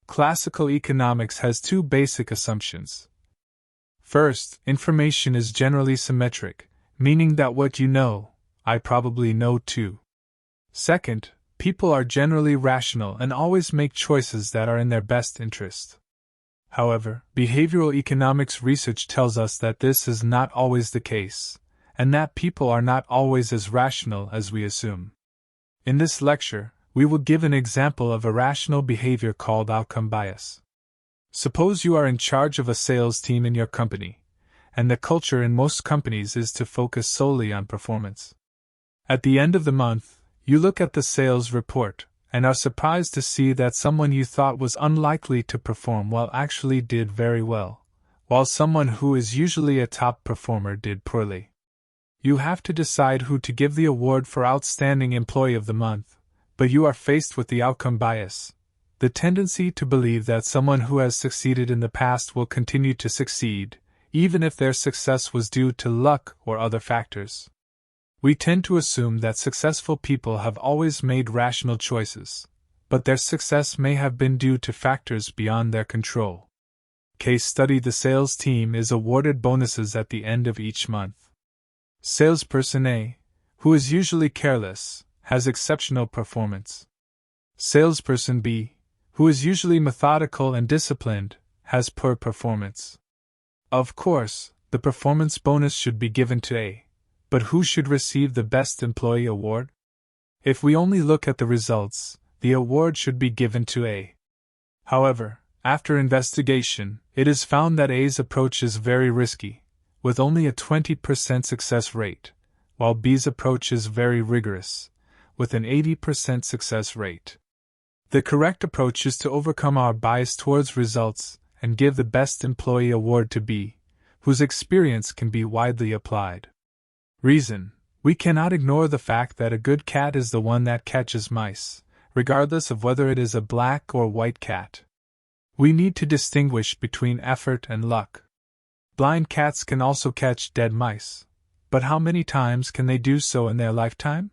Classical economics has two basic assumptions. First, information is generally symmetric, meaning that what you know, I probably know too. Second, people are generally rational and always make choices that are in their best interest. However, behavioral economics research tells us that this is not always the case, and that people are not always as rational as we assume. In this lecture, we will give an example of irrational behavior called outcome bias. Suppose you are in charge of a sales team in your company, and the culture in most companies is to focus solely on performance. At the end of the month, you look at the sales report and are surprised to see that someone you thought was unlikely to perform well actually did very well, while someone who is usually a top performer did poorly. You have to decide who to give the award for Outstanding Employee of the Month, but you are faced with the outcome bias, the tendency to believe that someone who has succeeded in the past will continue to succeed, even if their success was due to luck or other factors. We tend to assume that successful people have always made rational choices, but their success may have been due to factors beyond their control. Case study: the sales team is awarded bonuses at the end of each month. Salesperson A, who is usually careless, has exceptional performance. Salesperson B, who is usually methodical and disciplined, has poor performance. Of course, the performance bonus should be given to A. But who should receive the Best Employee Award? If we only look at the results, the award should be given to A. However, after investigation, it is found that A's approach is very risky, with only a 20% success rate, while B's approach is very rigorous, with an 80% success rate. The correct approach is to overcome our bias towards results and give the Best Employee Award to B, whose experience can be widely applied. Reason: we cannot ignore the fact that a good cat is the one that catches mice, regardless of whether it is a black or white cat. We need to distinguish between effort and luck. Blind cats can also catch dead mice, but how many times can they do so in their lifetime?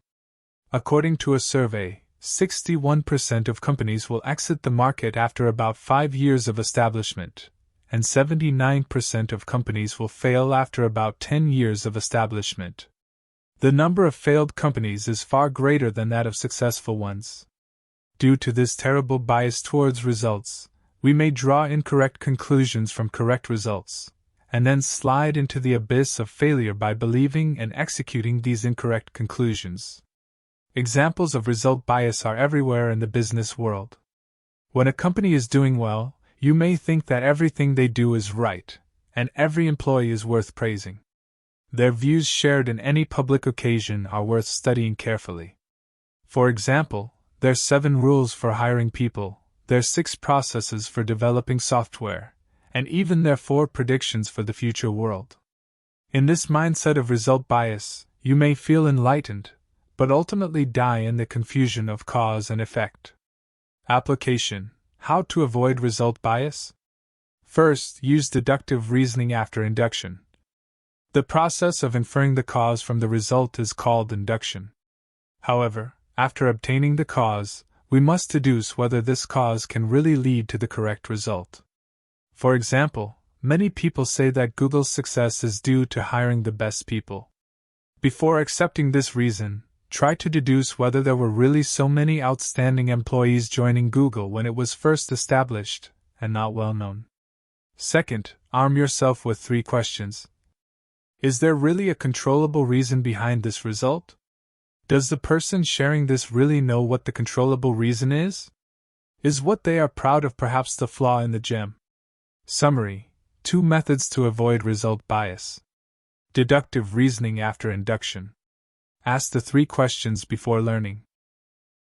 According to a survey, 61% of companies will exit the market after about 5 years of establishment, and 79% of companies will fail after about 10 years of establishment. The number of failed companies is far greater than that of successful ones. Due to this terrible bias towards results, we may draw incorrect conclusions from correct results, and then slide into the abyss of failure by believing and executing these incorrect conclusions. Examples of result bias are everywhere in the business world. When a company is doing well, you may think that everything they do is right, and every employee is worth praising. Their views shared in any public occasion are worth studying carefully. For example, their 7 rules for hiring people, their 6 processes for developing software, and even their 4 predictions for the future world. In this mindset of result bias, you may feel enlightened, but ultimately die in the confusion of cause and effect. Application: how to avoid result bias? First, use deductive reasoning after induction. The process of inferring the cause from the result is called induction. However, after obtaining the cause, we must deduce whether this cause can really lead to the correct result. For example, many people say that Google's success is due to hiring the best people. Before accepting this reason, try to deduce whether there were really so many outstanding employees joining Google when it was first established, and not well known. Second, arm yourself with 3 questions. Is there really a controllable reason behind this result? Does the person sharing this really know what the controllable reason is? Is what they are proud of perhaps the flaw in the gem? Summary: 2 methods to avoid result bias. Deductive reasoning after induction. Ask the 3 questions before learning.